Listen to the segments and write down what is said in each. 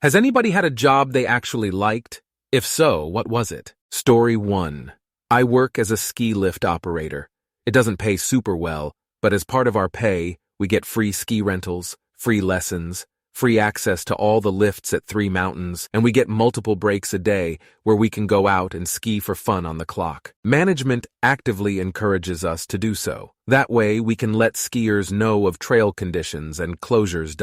Has anybody had a job they actually liked? If so, what was it? Story 1. I work as a ski lift operator. It doesn't pay super well, but as part of our pay, we get free ski rentals, free lessons, free access to all the lifts at 3 mountains, and we get multiple breaks a day where we can go out and ski for fun on the clock. Management actively encourages us to do so. That way, we can let skiers know of trail conditions and closures.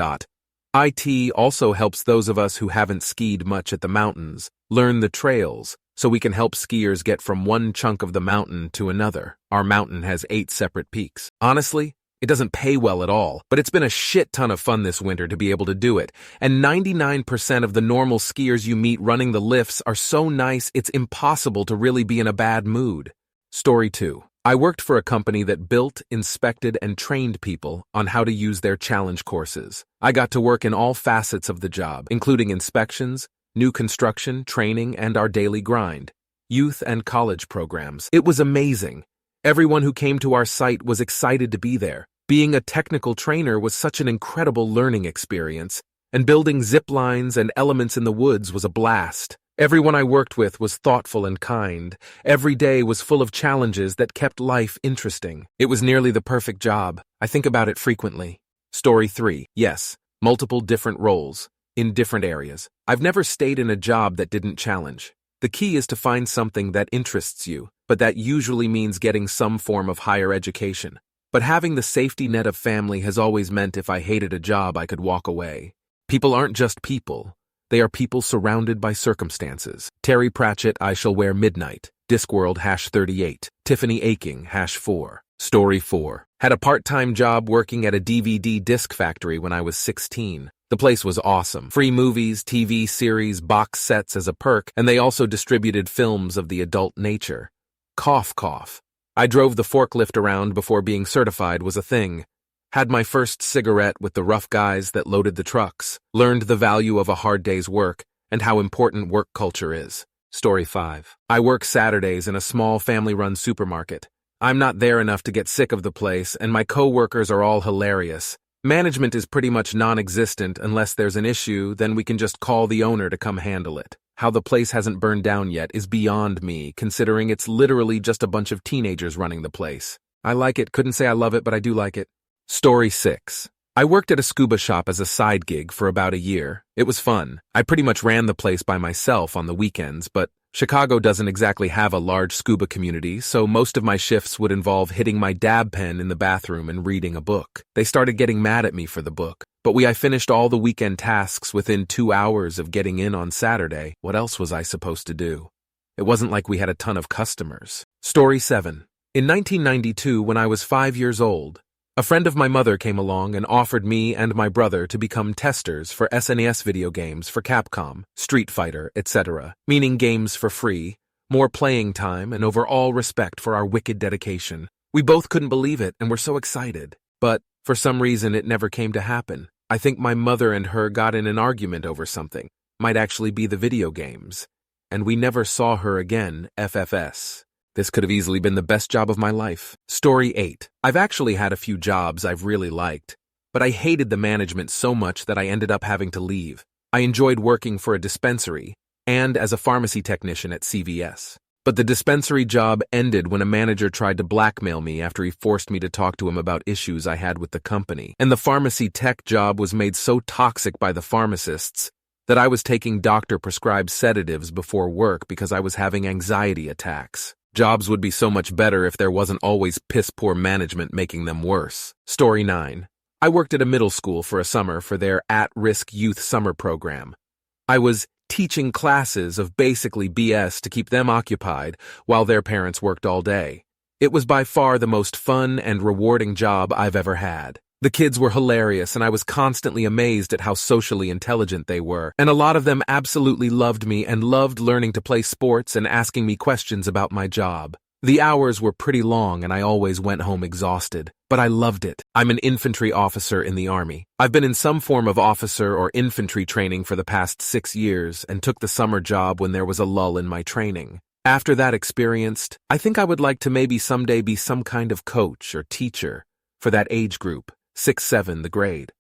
IT also helps those of us who haven't skied much at the mountains learn the trails, so we can help skiers get from one chunk of the mountain to another. Our mountain has 8 separate peaks. Honestly, it doesn't pay well at all, but it's been a shit ton of fun this winter to be able to do it, and 99% of the normal skiers you meet running the lifts are so nice it's impossible to really be in a bad mood. Story 2. I worked for a company that built, inspected, and trained people on how to use their challenge courses. I got to work in all facets of the job, including inspections, new construction, training, and our daily grind, youth and college programs. It was amazing. Everyone who came to our site was excited to be there. Being a technical trainer was such an incredible learning experience, and building zip lines and elements in the woods was a blast. Everyone I worked with was thoughtful and kind. Every day was full of challenges that kept life interesting. It was nearly the perfect job. I think about it frequently. Story 3. Yes, multiple different roles, in different areas. I've never stayed in a job that didn't challenge. The key is to find something that interests you, but that usually means getting some form of higher education. But having the safety net of family has always meant if I hated a job, I could walk away. People aren't just people. They are people surrounded by circumstances. Terry Pratchett, I Shall Wear Midnight. Discworld #38. Tiffany Aching #4. Story 4. Had a part-time job working at a DVD disc factory when I was 16. The place was awesome. Free movies, TV series, box sets as a perk, and they also distributed films of the adult nature. Cough, cough. I drove the forklift around before being certified was a thing. Had my first cigarette with the rough guys that loaded the trucks. Learned the value of a hard day's work and how important work culture is. Story 5. I work Saturdays in a small family-run supermarket. I'm not there enough to get sick of the place, and my co-workers are all hilarious. Management is pretty much non-existent unless there's an issue, then we can just call the owner to come handle it. How the place hasn't burned down yet is beyond me, considering it's literally just a bunch of teenagers running the place. I like it, couldn't say I love it, but I do like it. Story 6. I worked at a scuba shop as a side gig for about a year. It was fun. I pretty much ran the place by myself on the weekends, but Chicago doesn't exactly have a large scuba community, so most of my shifts would involve hitting my dab pen in the bathroom and reading a book. They started getting mad at me for the book, but I finished all the weekend tasks within 2 hours of getting in on Saturday. What else was I supposed to do? It wasn't like we had a ton of customers. Story 7. In 1992, when I was 5 years old, a friend of my mother came along and offered me and my brother to become testers for SNES video games for Capcom, Street Fighter, etc., meaning games for free, more playing time, and overall respect for our wicked dedication. We both couldn't believe it and were so excited. But, for some reason, it never came to happen. I think my mother and her got in an argument over something. Might actually be the video games. And we never saw her again, FFS. This could have easily been the best job of my life. Story 8. I've actually had a few jobs I've really liked, but I hated the management so much that I ended up having to leave. I enjoyed working for a dispensary and as a pharmacy technician at CVS. But the dispensary job ended when a manager tried to blackmail me after he forced me to talk to him about issues I had with the company. And the pharmacy tech job was made so toxic by the pharmacists that I was taking doctor-prescribed sedatives before work because I was having anxiety attacks. Jobs would be so much better if there wasn't always piss-poor management making them worse. Story 9. I worked at a middle school for a summer for their at-risk youth summer program. I was teaching classes of basically BS to keep them occupied while their parents worked all day. It was by far the most fun and rewarding job I've ever had. The kids were hilarious, and I was constantly amazed at how socially intelligent they were, and a lot of them absolutely loved me and loved learning to play sports and asking me questions about my job. The hours were pretty long, and I always went home exhausted, but I loved it. I'm an infantry officer in the Army. I've been in some form of officer or infantry training for the past 6 years and took the summer job when there was a lull in my training. After that experience, I think I would like to maybe someday be some kind of coach or teacher for that age group. 6-7, the grade.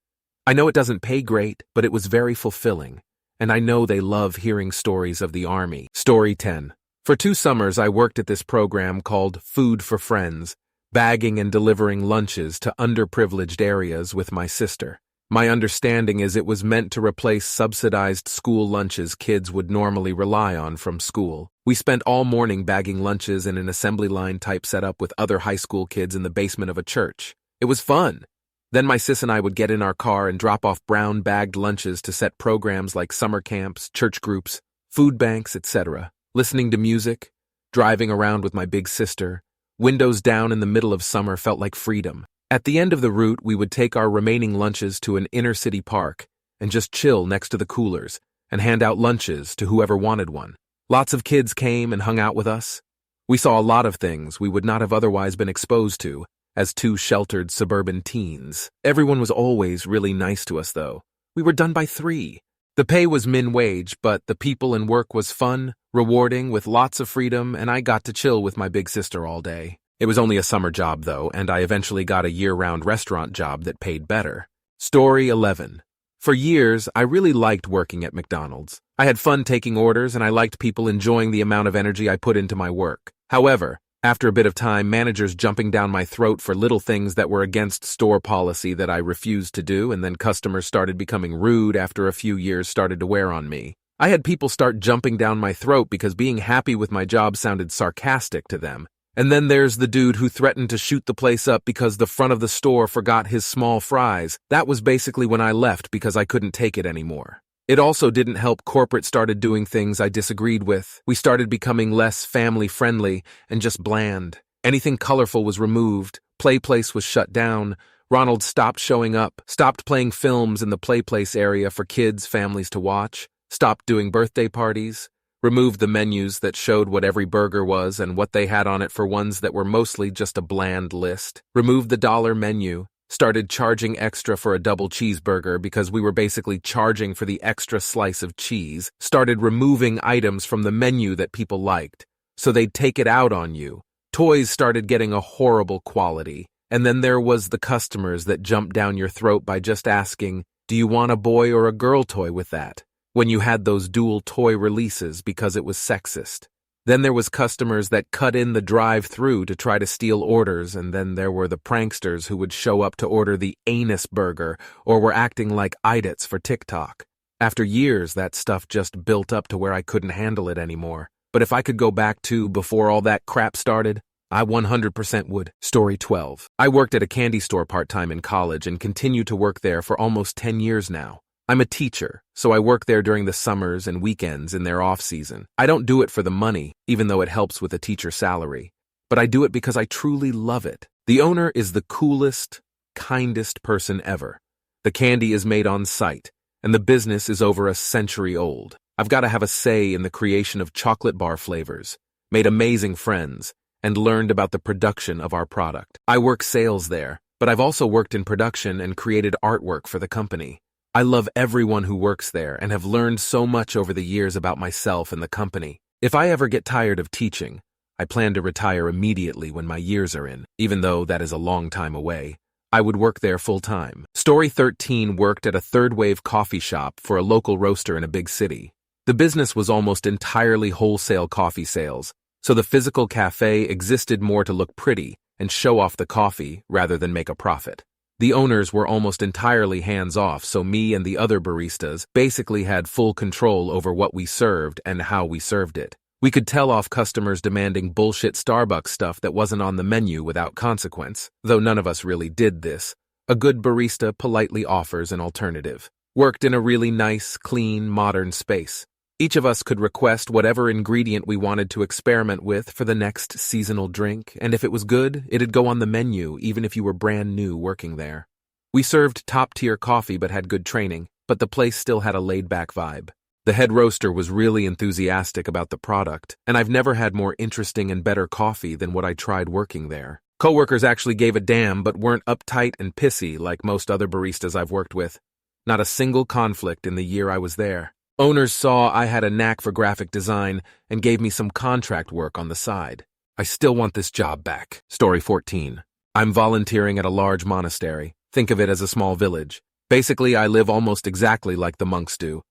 I know it doesn't pay great, but it was very fulfilling, and I know they love hearing stories of the Army. Story 10. For 2 summers, I worked at this program called Food for Friends, bagging and delivering lunches to underprivileged areas with my sister. My understanding is it was meant to replace subsidized school lunches kids would normally rely on from school. We spent all morning bagging lunches in an assembly line type setup with other high school kids in the basement of a church. It was fun. Then my sis and I would get in our car and drop off brown bagged lunches to set programs like summer camps, church groups, food banks, etc., listening to music, driving around with my big sister. Windows down in the middle of summer felt like freedom. At the end of the route, we would take our remaining lunches to an inner-city park and just chill next to the coolers and hand out lunches to whoever wanted one. Lots of kids came and hung out with us. We saw a lot of things we would not have otherwise been exposed to as 2 sheltered suburban teens. Everyone was always really nice to us, though. We were done by 3. The pay was min wage, but the people and work was fun, rewarding, with lots of freedom, and I got to chill with my big sister all day. It was only a summer job, though, and I eventually got a year-round restaurant job that paid better. Story 11. For years, I really liked working at McDonald's. I had fun taking orders, and I liked people enjoying the amount of energy I put into my work. However, after a bit of time, managers jumping down my throat for little things that were against store policy that I refused to do, and then customers started becoming rude after a few years started to wear on me. I had people start jumping down my throat because being happy with my job sounded sarcastic to them. And then there's the dude who threatened to shoot the place up because the front of the store forgot his small fries. That was basically when I left because I couldn't take it anymore. It also didn't help corporate started doing things I disagreed with. We started becoming less family-friendly and just bland. Anything colorful was removed. Playplace was shut down. Ronald stopped showing up, stopped playing films in the Playplace area for kids, families to watch, stopped doing birthday parties, removed the menus that showed what every burger was and what they had on it for ones that were mostly just a bland list, removed the dollar menu, started charging extra for a double cheeseburger because we were basically charging for the extra slice of cheese, started removing items from the menu that people liked, so they'd take it out on you. Toys started getting a horrible quality, and then there was the customers that jumped down your throat by just asking, "Do you want a boy or a girl toy with that?" when you had those dual toy releases because it was sexist. Then there was customers that cut in the drive-thru to try to steal orders, and then there were the pranksters who would show up to order the anus burger or were acting like idiots for TikTok. After years, that stuff just built up to where I couldn't handle it anymore. But if I could go back to before all that crap started, I 100% would. Story 12. I worked at a candy store part-time in college and continue to work there for almost 10 years now. I'm a teacher, so I work there during the summers and weekends in their off-season. I don't do it for the money, even though it helps with a teacher salary. But I do it because I truly love it. The owner is the coolest, kindest person ever. The candy is made on site, and the business is over a century old. I've got to have a say in the creation of chocolate bar flavors, made amazing friends, and learned about the production of our product. I work sales there, but I've also worked in production and created artwork for the company. I love everyone who works there and have learned so much over the years about myself and the company. If I ever get tired of teaching, I plan to retire immediately when my years are in, even though that is a long time away. I would work there full-time. Story 13 worked at a third-wave coffee shop for a local roaster in a big city. The business was almost entirely wholesale coffee sales, so the physical cafe existed more to look pretty and show off the coffee rather than make a profit. The owners were almost entirely hands-off, so me and the other baristas basically had full control over what we served and how we served it. We could tell off customers demanding bullshit Starbucks stuff that wasn't on the menu without consequence. Though none of us really did this, a good barista politely offers an alternative. Worked in a really nice, clean, modern space. Each of us could request whatever ingredient we wanted to experiment with for the next seasonal drink, and if it was good, it'd go on the menu even if you were brand new working there. We served top-tier coffee but had good training, but the place still had a laid-back vibe. The head roaster was really enthusiastic about the product, and I've never had more interesting and better coffee than what I tried working there. Coworkers actually gave a damn but weren't uptight and pissy like most other baristas I've worked with. Not a single conflict in the year I was there. Owners saw I had a knack for graphic design and gave me some contract work on the side. I still want this job back. Story 14. I'm volunteering at a large monastery. Think of it as a small village. Basically, I live almost exactly like the monks do,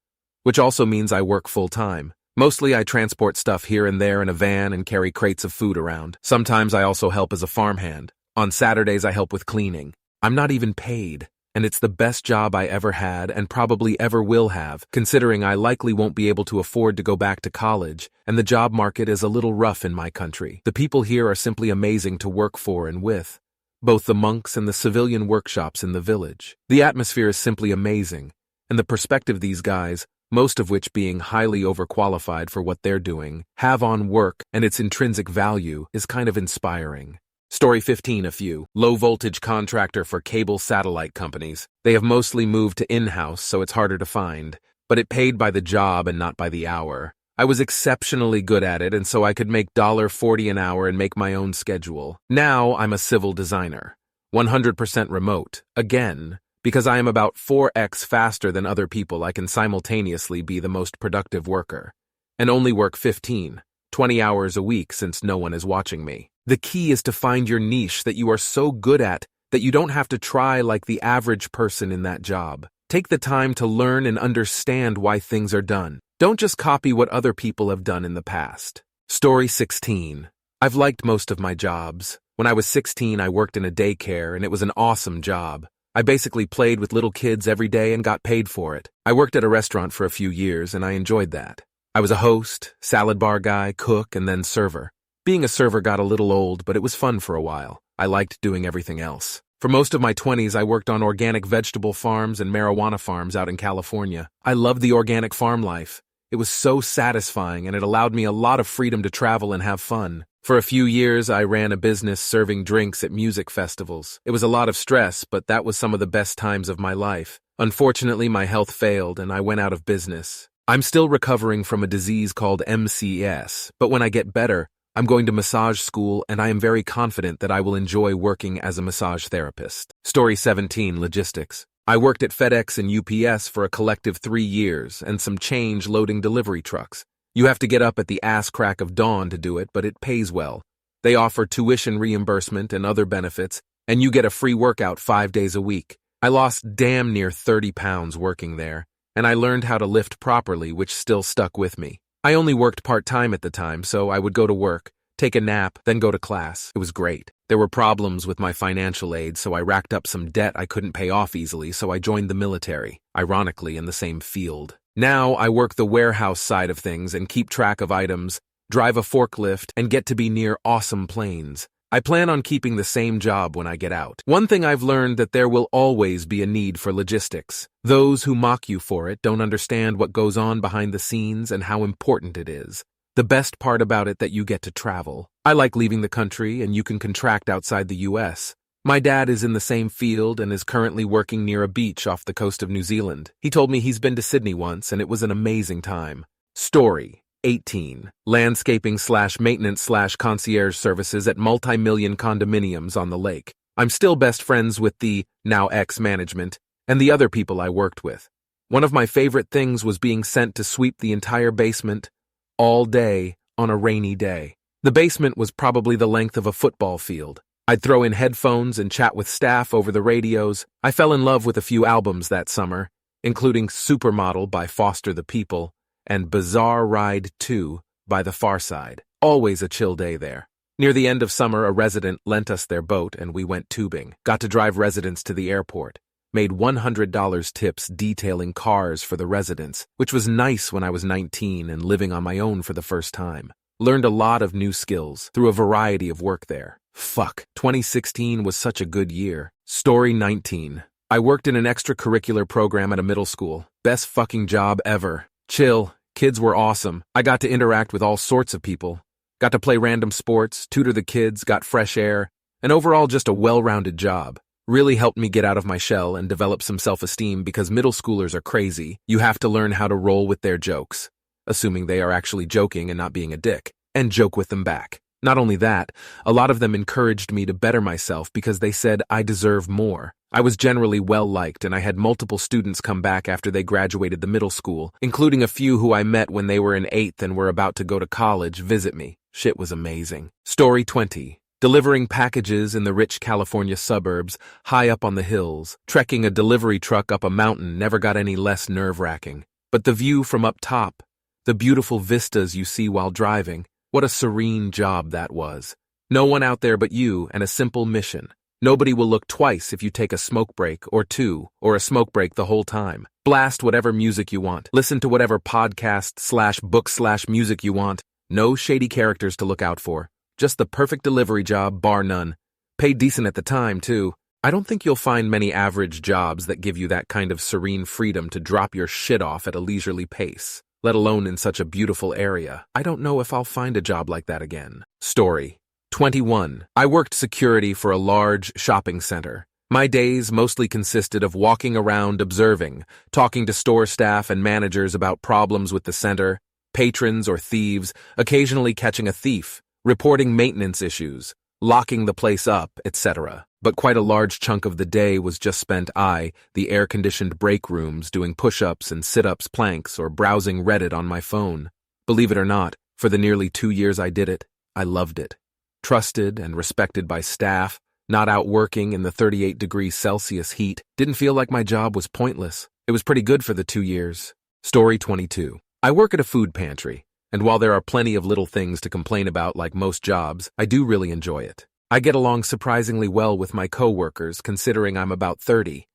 which also means I work full-time. Mostly I transport stuff here and there in a van and carry crates of food around. Sometimes I also help as a farmhand. On Saturdays I help with cleaning. I'm not even paid, and it's the best job I ever had and probably ever will have, considering I likely won't be able to afford to go back to college, and the job market is a little rough in my country. The people here are simply amazing to work for and with, both the monks and the civilian workshops in the village. The atmosphere is simply amazing, and the perspective these guys, most of which being highly overqualified for what they're doing, have on work and its intrinsic value is kind of inspiring. Story 15. A few. Low-voltage contractor for cable satellite companies. They have mostly moved to in-house, so it's harder to find, but it paid by the job and not by the hour. I was exceptionally good at it, and so I could make $40 an hour and make my own schedule. Now I'm a civil designer. 100% remote. Again, because I am about 4x faster than other people, I can simultaneously be the most productive worker. And only work 15, 20 hours a week since no one is watching me. The key is to find your niche that you are so good at that you don't have to try like the average person in that job. Take the time to learn and understand why things are done. Don't just copy what other people have done in the past. Story 16. I've liked most of my jobs. When I was 16, I worked in a daycare, and it was an awesome job. I basically played with little kids every day and got paid for it. I worked at a restaurant for a few years, and I enjoyed that. I was a host, salad bar guy, cook, and then server. Being a server got a little old, but it was fun for a while. I liked doing everything else. For most of my 20s, I worked on organic vegetable farms and marijuana farms out in California. I loved the organic farm life. It was so satisfying, and it allowed me a lot of freedom to travel and have fun. For a few years, I ran a business serving drinks at music festivals. It was a lot of stress, but that was some of the best times of my life. Unfortunately, my health failed, and I went out of business. I'm still recovering from a disease called MCS, but when I get better, I'm going to massage school, and I am very confident that I will enjoy working as a massage therapist. Story 17. Logistics. I worked at FedEx and UPS for a collective 3 years and some change loading delivery trucks. You have to get up at the ass crack of dawn to do it, but it pays well. They offer tuition reimbursement and other benefits, and you get a free workout 5 days a week. I lost damn near 30 pounds working there, and I learned how to lift properly, which still stuck with me. I only worked part-time at the time, so I would go to work, take a nap, then go to class. It was great. There were problems with my financial aid, so I racked up some debt I couldn't pay off easily, so I joined the military, ironically in the same field. Now I work the warehouse side of things and keep track of items, drive a forklift, and get to be near awesome planes. I plan on keeping the same job when I get out. One thing I've learned that there will always be a need for logistics. Those who mock you for it don't understand what goes on behind the scenes and how important it is. The best part about it that you get to travel. I like leaving the country, and you can contract outside the US. My dad is in the same field and is currently working near a beach off the coast of New Zealand. He told me he's been to Sydney once, and it was an amazing time. Story 18. Landscaping/maintenance/concierge services at multi-million condominiums on the lake. I'm still best friends with the, now ex-management, and the other people I worked with. One of my favorite things was being sent to sweep the entire basement all day on a rainy day. The basement was probably the length of a football field. I'd throw in headphones and chat with staff over the radios. I fell in love with a few albums that summer, including Supermodel by Foster the People and Bizarre Ride 2 by The Pharcyde. Always a chill day there. Near the end of summer, a resident lent us their boat and we went tubing. Got to drive residents to the airport. Made $100 tips detailing cars for the residents, which was nice when I was 19 and living on my own for the first time. Learned a lot of new skills through a variety of work there. 2016 was such a good year. Story 19. I worked in an extracurricular program at a middle school. Best fucking job ever. Chill. Kids were awesome. I got to interact with all sorts of people. Got to play random sports, tutor the kids, got fresh air, and overall just a well-rounded job. Really helped me get out of my shell and develop some self-esteem because middle schoolers are crazy. You have to learn how to roll with their jokes, assuming they are actually joking and not being a dick, and joke with them back. Not only that, a lot of them encouraged me to better myself because they said I deserve more. I was generally well-liked, and I had multiple students come back after they graduated the middle school, including a few who I met when they were in 8th and were about to go to college visit me. Shit was amazing. Story 20. Delivering packages in the rich California suburbs, high up on the hills. Trekking a delivery truck up a mountain never got any less nerve-wracking. But the view from up top, the beautiful vistas you see while driving, what a serene job that was. No one out there but you and a simple mission. Nobody will look twice if you take a smoke break or two, or a smoke break the whole time. Blast whatever music you want. Listen to whatever podcast/book/music you want. No shady characters to look out for. Just the perfect delivery job, bar none. Paid decent at the time, too. I don't think you'll find many average jobs that give you that kind of serene freedom to drop your shit off at a leisurely pace, let alone in such a beautiful area. I don't know if I'll find a job like that again. Story 21. I worked security for a large shopping center. My days mostly consisted of walking around observing, talking to store staff and managers about problems with the center, patrons or thieves, occasionally catching a thief, reporting maintenance issues, locking the place up, etc. But quite a large chunk of the day was just spent the air-conditioned break rooms, doing push-ups and sit-ups planks or browsing Reddit on my phone. Believe it or not, for the nearly 2 years I did it, I loved it. Trusted and respected by staff, not out working in the 38 degrees Celsius heat, didn't feel like my job was pointless. It was pretty good for the 2 years. Story 22. I work at a food pantry, and while there are plenty of little things to complain about like most jobs, I do really enjoy it. I get along surprisingly well with my coworkers, considering I'm about 40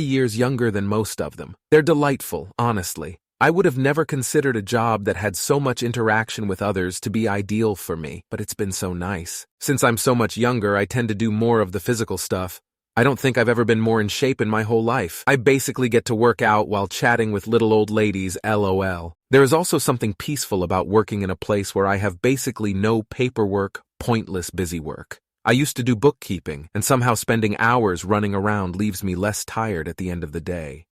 years younger than most of them. They're delightful, honestly. I would have never considered a job that had so much interaction with others to be ideal for me, but it's been so nice. Since I'm so much younger, I tend to do more of the physical stuff. I don't think I've ever been more in shape in my whole life. I basically get to work out while chatting with little old ladies, LOL. There is also something peaceful about working in a place where I have basically no paperwork, pointless busy work. I used to do bookkeeping, and somehow spending hours running around leaves me less tired at the end of the day.